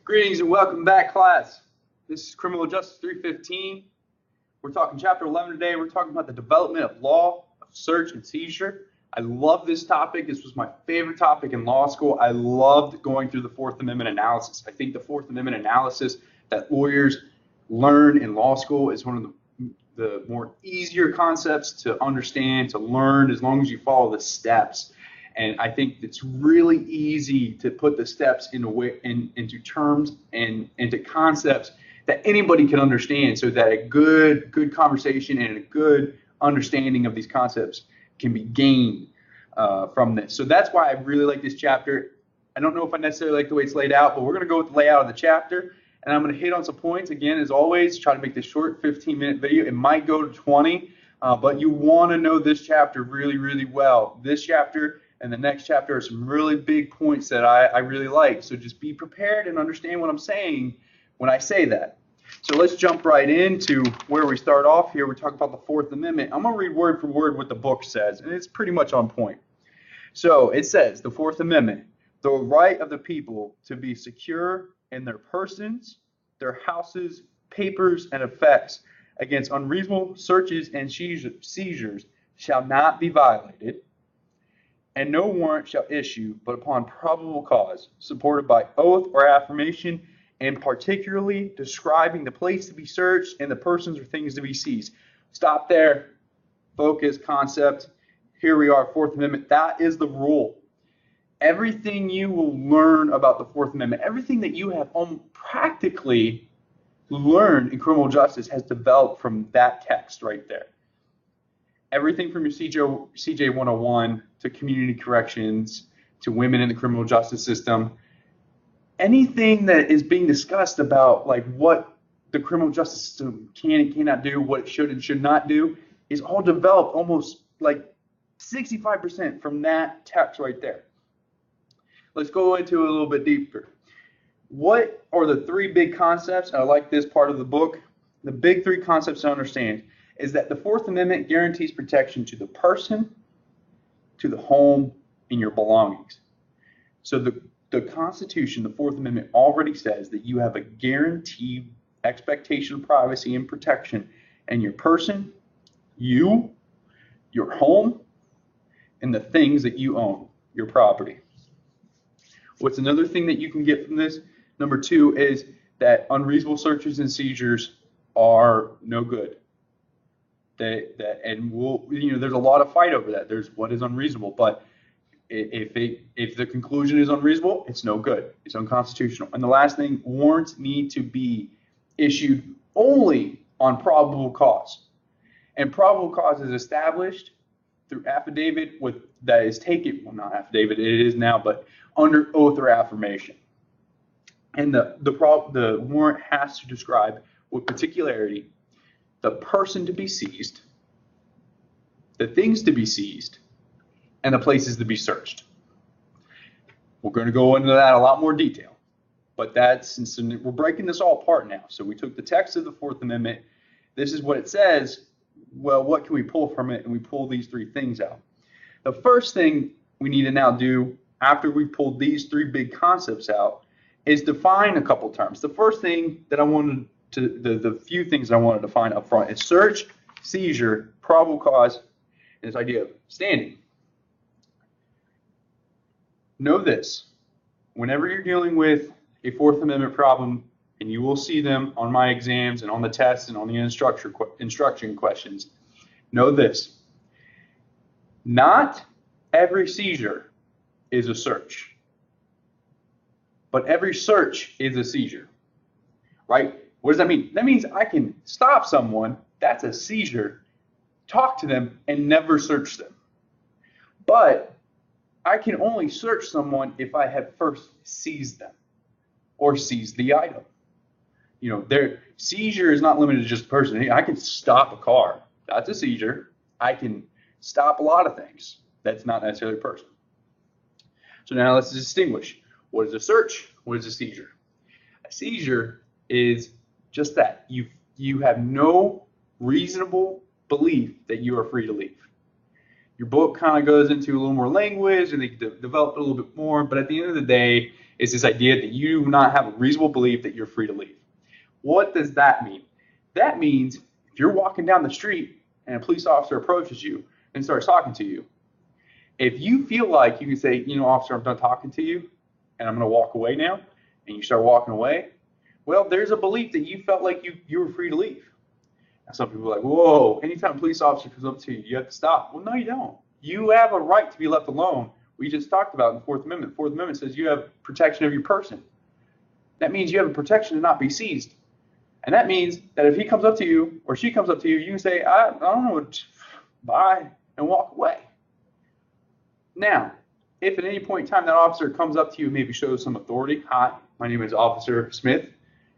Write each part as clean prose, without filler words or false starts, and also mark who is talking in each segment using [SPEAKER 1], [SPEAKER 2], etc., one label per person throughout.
[SPEAKER 1] Greetings and welcome back, class. This is Criminal Justice 315. We're talking Chapter 11 today. We're talking about the development of law, of search, and seizure. I love this topic. This was my favorite topic in law school. I loved going through the Fourth Amendment analysis. I think the Fourth Amendment analysis that lawyers learn in law school is one of the more easier concepts to understand, to learn, as long as you follow the steps. And I think it's really easy to put the steps into terms and into concepts that anybody can understand, so that a good conversation and a good understanding of these concepts can be gained from this. So that's why I really like this chapter. I don't know if I necessarily like the way it's laid out, but we're going to go with the layout of the chapter, and I'm going to hit on some points. Again, as always, try to make this short 15-minute video. It might go to 20, but you want to know this chapter really, really well. This chapter and the next chapter are some really big points that I really like. So just be prepared and understand what I'm saying when I say that. So let's jump right into where we start off here. We're talking about the Fourth Amendment. I'm going to read word for word what the book says, and it's pretty much on point. So it says, the Fourth Amendment, the right of the people to be secure in their persons, their houses, papers, and effects against unreasonable searches and seizures shall not be violated, and no warrant shall issue but upon probable cause, supported by oath or affirmation, and particularly describing the place to be searched and the persons or things to be seized. Stop there. Focus, concept. Here we are, Fourth Amendment. That is the rule. Everything you will learn about the Fourth Amendment, everything that you have practically learned in criminal justice has developed from that text right there. Everything from your CJ 101 to community corrections to women in the criminal justice system, anything that is being discussed about like what the criminal justice system can and cannot do, what it should and should not do, is all developed almost like 65% from that text right there. Let's go into it a little bit deeper. What are the three big concepts? I like this part of the book. The big three concepts to understand is that the Fourth Amendment guarantees protection to the person, to the home, and your belongings. So the Constitution, the Fourth Amendment, already says that you have a guaranteed expectation of privacy and protection in your person, you, your home, and the things that you own, your property. What's another thing that you can get from this? Number two is that unreasonable searches and seizures are no good. There's a lot of fight over that. There's what is unreasonable, but if the conclusion is unreasonable, it's no good. It's unconstitutional. And the last thing, warrants need to be issued only on probable cause. And probable cause is established through affidavit that is taken, well, not affidavit, it is now, but under oath or affirmation. And the warrant has to describe with particularity the person to be seized, the things to be seized, and the places to be searched. We're going to go into that in a lot more detail, but we're breaking this all apart now. So we took the text of the Fourth Amendment. This is what it says. Well, what can we pull from it? And we pull these three things out. The first thing we need to now do after we pulled these three big concepts out is define a couple terms. The first thing that I wanted the few things I wanted to define up front is search, seizure, probable cause, and this idea of standing. Know this: whenever you're dealing with a Fourth Amendment problem, and you will see them on my exams and on the tests and on the instruction questions, know this: not every seizure is a search, but every search is a seizure, right? What does that mean? That means I can stop someone, that's a seizure, talk to them, and never search them. But I can only search someone if I have first seized them or seized the item. Their seizure is not limited to just a person. I can stop a car. That's a seizure. I can stop a lot of things. That's not necessarily a person. So now let's distinguish. What is a search? What is a seizure? A seizure is just that. You have no reasonable belief that you are free to leave. Your book kind of goes into a little more language and they develop it a little bit more, but at the end of the day, is this idea that you do not have a reasonable belief that you're free to leave. What does that mean? That means if you're walking down the street and a police officer approaches you and starts talking to you, if you feel like you can say, officer, I'm done talking to you and I'm going to walk away now, and you start walking away, well, there's a belief that you felt like you were free to leave. And some people are like, whoa, anytime a police officer comes up to you, you have to stop. Well, no, you don't. You have a right to be left alone. We just talked about in the Fourth Amendment. The Fourth Amendment says you have protection of your person. That means you have a protection to not be seized. And that means that if he comes up to you or she comes up to you, you can say, I don't know, bye, and walk away. Now, if at any point in time that officer comes up to you, maybe shows some authority, hi, my name is Officer Smith,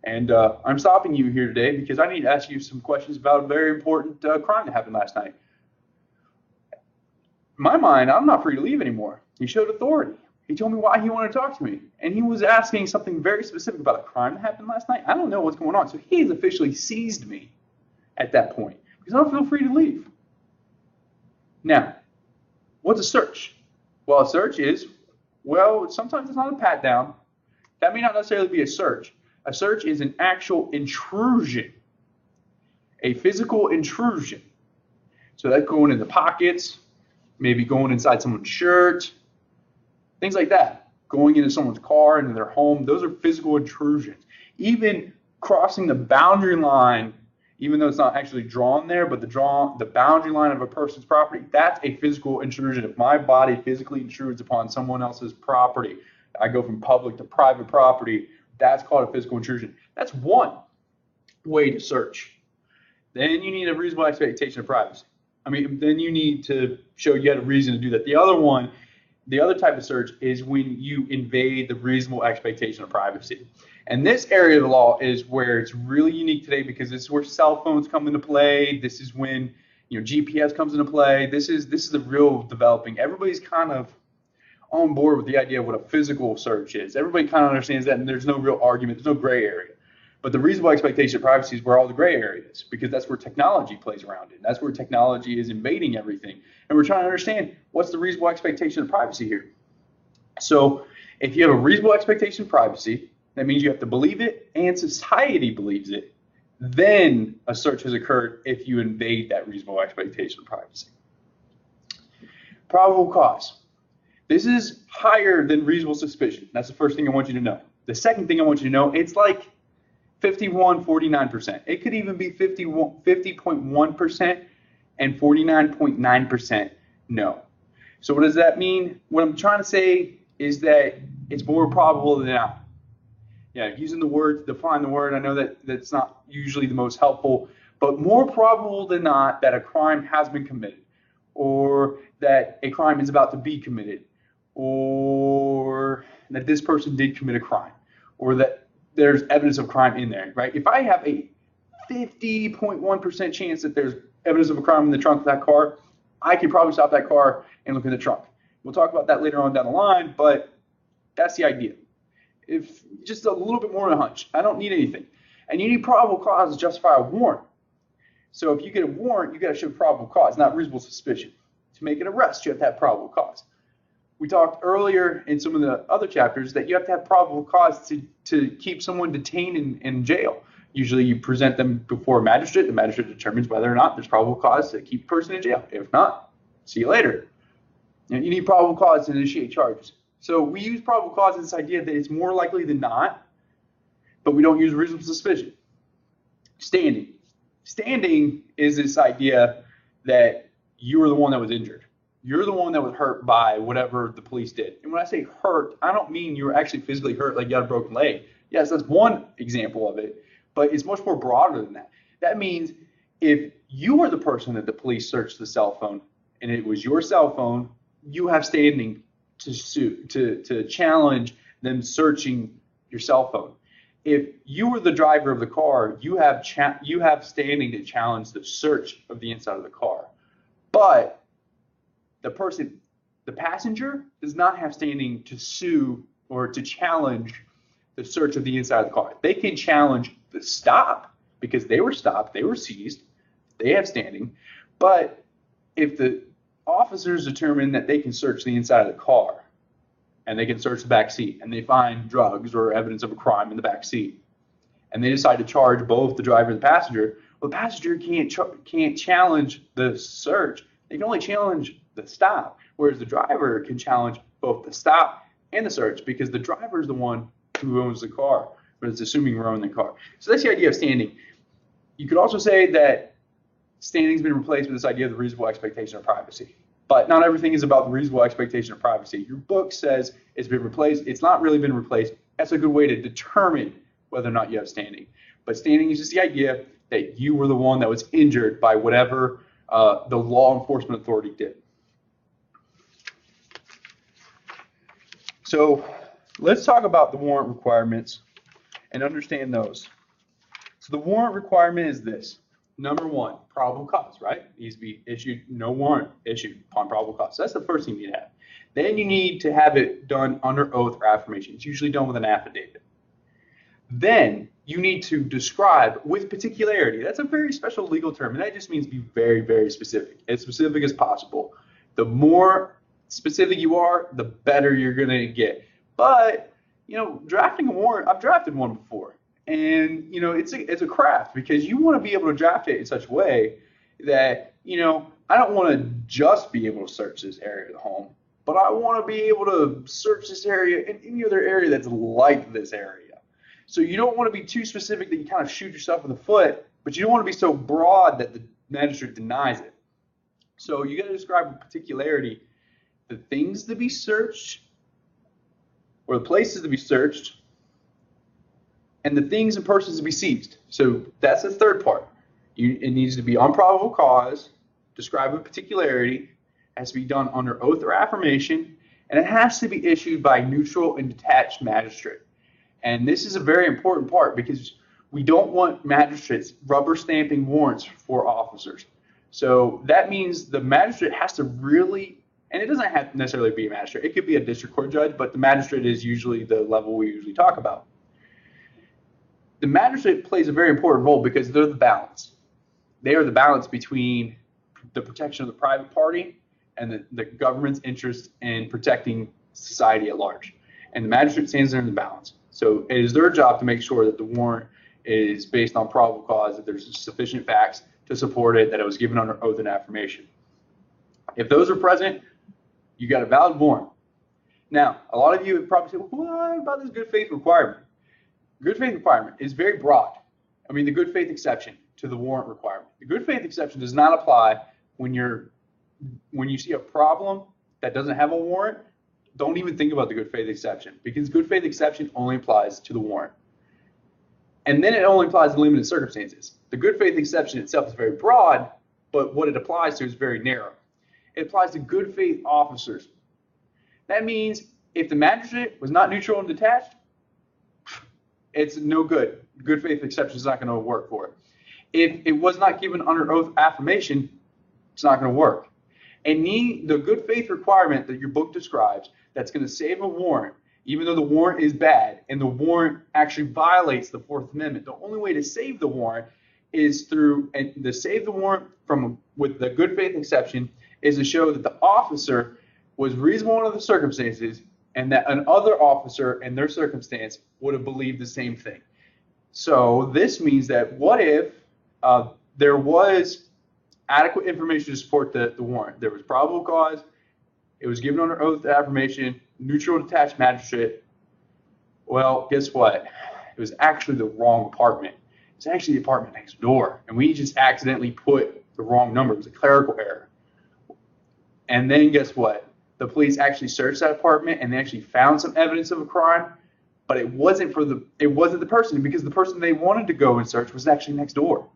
[SPEAKER 1] and I'm stopping you here today because I need to ask you some questions about a very important crime that happened last night. In my mind, I'm not free to leave anymore. He showed authority. He told me why he wanted to talk to me. And he was asking something very specific about a crime that happened last night. I don't know what's going on. So he has officially seized me at that point because I don't feel free to leave. Now, what's a search? Well, a search is, sometimes it's not a pat down. That may not necessarily be a search. A search is an actual intrusion, a physical intrusion. So that's going in the pockets, maybe going inside someone's shirt, things like that. Going into someone's car, into their home, those are physical intrusions. Even crossing the boundary line, even though it's not actually drawn there, but the boundary line of a person's property, that's a physical intrusion. If my body physically intrudes upon someone else's property, I go from public to private property, that's called a physical intrusion. That's one way to search. Then you need a reasonable expectation of privacy. Then you need to show you had a reason to do that. The other type of search is when you invade the reasonable expectation of privacy. And this area of the law is where it's really unique today because this is where cell phones come into play. This is when GPS comes into play. This is the real developing. Everybody's kind of on board with the idea of what a physical search is. Everybody kind of understands that, and there's no real argument. There's no gray area. But the reasonable expectation of privacy is where all the gray area is, because that's where technology plays around it. That's where technology is invading everything. And we're trying to understand what's the reasonable expectation of privacy here. So if you have a reasonable expectation of privacy, that means you have to believe it and society believes it. Then a search has occurred if you invade that reasonable expectation of privacy. Probable cause. This is higher than reasonable suspicion. That's the first thing I want you to know. The second thing I want you to know, it's like 49%. It could even be 50.1% and 49.9% no. So what does that mean? What I'm trying to say is that it's more probable than not. Yeah, using the word to define the word, I know that that's not usually the most helpful, but more probable than not that a crime has been committed, or that a crime is about to be committed, or that this person did commit a crime, or that there's evidence of crime in there, right? If I have a 50.1% chance that there's evidence of a crime in the trunk of that car, I could probably stop that car and look in the trunk. We'll talk about that later on down the line, but that's the idea. If just a little bit more than a hunch, I don't need anything. And you need probable cause to justify a warrant. So if you get a warrant, you got to show probable cause, not reasonable suspicion. To make an arrest, you have to have probable cause. We talked earlier in some of the other chapters that you have to have probable cause to keep someone detained in jail. Usually you present them before a magistrate. The magistrate determines whether or not there's probable cause to keep a person in jail. If not, see you later. You need probable cause to initiate charges. So we use probable cause as this idea that it's more likely than not, but we don't use reasonable suspicion. Standing. Standing is this idea that you were the one that was injured. You're the one that was hurt by whatever the police did. And when I say hurt, I don't mean you were actually physically hurt, like you had a broken leg. Yes, that's one example of it, but it's much more broader than that. That means if you were the person that the police searched the cell phone, and it was your cell phone, you have standing to sue, to challenge them searching your cell phone. If you were the driver of the car, you have standing to challenge the search of the inside of the car. But the passenger does not have standing to sue or to challenge the search of the inside of the car. They can challenge the stop because they were stopped, they were seized, they have standing. But if the officers determine that they can search the inside of the car and they can search the back seat, and they find drugs or evidence of a crime in the back seat, and they decide to charge both the driver and the passenger. Well, the passenger can't challenge the search. They can only challenge the stop, whereas the driver can challenge both the stop and the search because the driver is the one who owns the car, but it's assuming we're owning the car. So that's the idea of standing. You could also say that standing's been replaced with this idea of the reasonable expectation of privacy. But not everything is about the reasonable expectation of privacy. Your book says it's been replaced. It's not really been replaced. That's a good way to determine whether or not you have standing. But standing is just the idea that you were the one that was injured by whatever the law enforcement authority did. So let's talk about the warrant requirements and understand those. So the warrant requirement is this. Number one, probable cause, right? It needs to be issued, no warrant issued upon probable cause. So that's the first thing you need to have. Then you need to have it done under oath or affirmation. It's usually done with an affidavit. Then you need to describe with particularity. That's a very special legal term, and that just means be very, very specific, as specific as possible. The more specific you are, the better you're going to get. But, drafting a warrant, I've drafted one before. And, it's a craft because you want to be able to draft it in such a way that, I don't want to just be able to search this area of the home, but I want to be able to search this area and any other area that's like this area. So you don't want to be too specific that you kind of shoot yourself in the foot, but you don't want to be so broad that the magistrate denies it. So you got to describe with particularity the things to be searched or the places to be searched and the things and persons to be seized. So that's the third part. It needs to be on probable cause, described with particularity, has to be done under oath or affirmation, and it has to be issued by a neutral and detached magistrate. And this is a very important part because we don't want magistrates rubber stamping warrants for officers. So that means the magistrate has to really, and it doesn't have to necessarily be a magistrate. It could be a district court judge, but the magistrate is usually the level we usually talk about. The magistrate plays a very important role because they're the balance. They are the balance between the protection of the private party and the government's interest in protecting society at large. And the magistrate stands there in the balance. So it is their job to make sure that the warrant is based on probable cause, that there's sufficient facts to support it, that it was given under oath and affirmation. If those are present, you got a valid warrant. Now, a lot of you would probably say, well, what about this good faith requirement? Good faith requirement is very broad. I mean, the good faith exception to the warrant requirement. The good faith exception does not apply when you see a problem that doesn't have a warrant. Don't even think about the good faith exception because good faith exception only applies to the warrant. And then it only applies in limited circumstances. The good faith exception itself is very broad, but what it applies to is very narrow. It applies to good faith officers. That means if the magistrate was not neutral and detached, it's no good. Good faith exception is not going to work for it. If it was not given under oath affirmation, it's not going to work. And the good faith requirement that your book describes that's going to save a warrant, even though the warrant is bad and the warrant actually violates the Fourth Amendment, the only way to save the warrant is with the good faith exception is to show that the officer was reasonable under the circumstances and that another officer in their circumstance would have believed the same thing. So this means that what if there was adequate information to support the warrant? There was probable cause, it was given under oath affirmation, neutral detached magistrate. Well, guess what? It was actually the wrong apartment. It's actually the apartment next door, and we just accidentally put the wrong number. It was a clerical error. And then guess what? The police actually searched that apartment and they actually found some evidence of a crime, but it wasn't the person because the person they wanted to go and search was actually next door.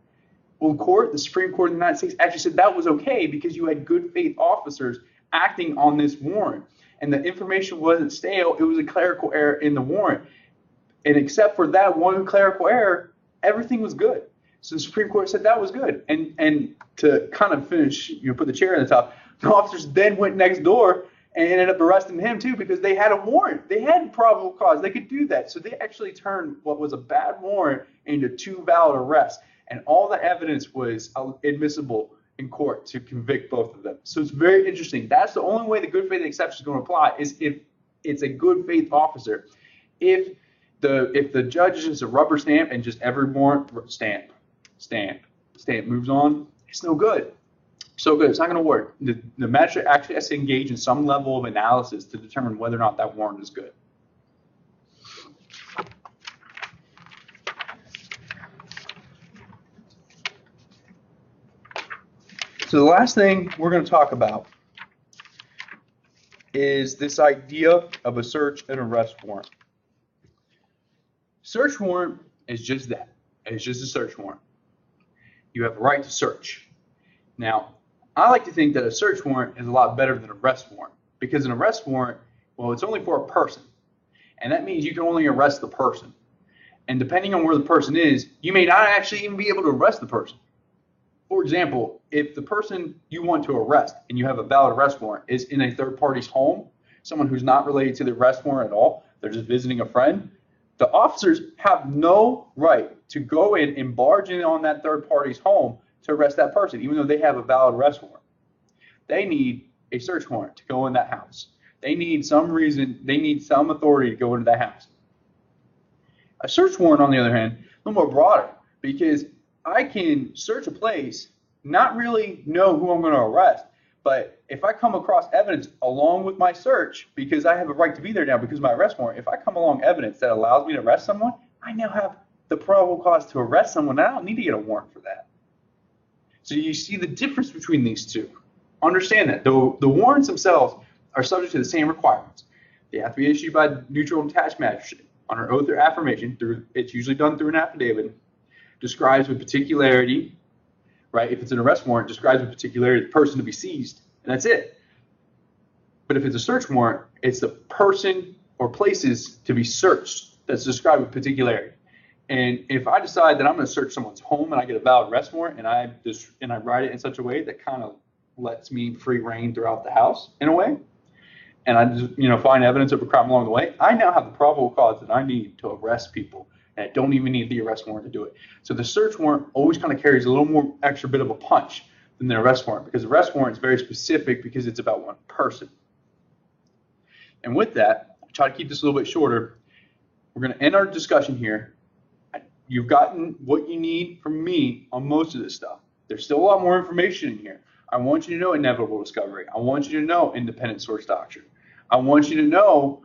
[SPEAKER 1] Well, the Supreme Court of the United States actually said that was okay because you had good faith officers acting on this warrant, and the information wasn't stale. It was a clerical error in the warrant, and except for that one clerical error, everything was good. So the Supreme Court said that was good, and to kind of finish, put the cherry on the top, the officers then went next door and ended up arresting him too because they had a warrant. They had probable cause. They could do that. So they actually turned what was a bad warrant into 2 valid arrests. And all the evidence was admissible in court to convict both of them. So it's very interesting. That's the only way the good faith exception is going to apply is if it's a good faith officer. If the judge is just a rubber stamp and just every warrant stamp moves on, it's no good. So good, it's not going to work. The magistrate actually has to engage in some level of analysis to determine whether or not that warrant is good. So the last thing we're going to talk about is this idea of a search and arrest warrant. Search warrant is just that. It's just a search warrant. You have a right to search. Now, I like to think that a search warrant is a lot better than an arrest warrant, because an arrest warrant, well, it's only for a person. And that means you can only arrest the person. And depending on where the person is, you may not actually even be able to arrest the person. For example, if the person you want to arrest and you have a valid arrest warrant is in a third party's home, someone who's not related to the arrest warrant at all, they're just visiting a friend, the officers have no right to go in and barge in on that third party's home to arrest that person, even though they have a valid arrest warrant. They need a search warrant to go in that house. They need some reason, they need some authority to go into that house. A search warrant, on the other hand, a little more broader, because I can search a place, not really know who I'm going to arrest, but if I come across evidence along with my search, because I have a right to be there now because of my arrest warrant, if I come along evidence that allows me to arrest someone, I now have the probable cause to arrest someone. I don't need to get a warrant for that. So you see the difference between these two. Understand that. The warrants themselves are subject to the same requirements. They have to be issued by a neutral and detached magistrate under oath or affirmation. It's usually done through an affidavit. Describes with particularity, right? If it's an arrest warrant, describes with particularity the person to be seized, and that's it. But if it's a search warrant, it's the person or places to be searched that's described with particularity. And if I decide that I'm going to search someone's home and I get a valid arrest warrant and I write it in such a way that kind of lets me free reign throughout the house in a way, and I just find evidence of a crime along the way, I now have the probable cause that I need to arrest people. And I don't even need the arrest warrant to do it. So the search warrant always kind of carries a little more extra bit of a punch than the arrest warrant, because the arrest warrant is very specific because it's about one person. And with that, I'll try to keep this a little bit shorter. We're going to end our discussion here. You've gotten what you need from me on most of this stuff. There's still a lot more information in here. I want you to know inevitable discovery. I want you to know independent source doctrine. I want you to know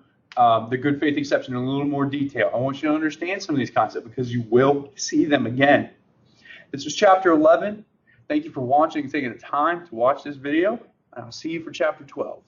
[SPEAKER 1] the good faith exception in a little more detail. I want you to understand some of these concepts because you will see them again. This was chapter 11. Thank you for watching and taking the time to watch this video, and I'll see you for chapter 12.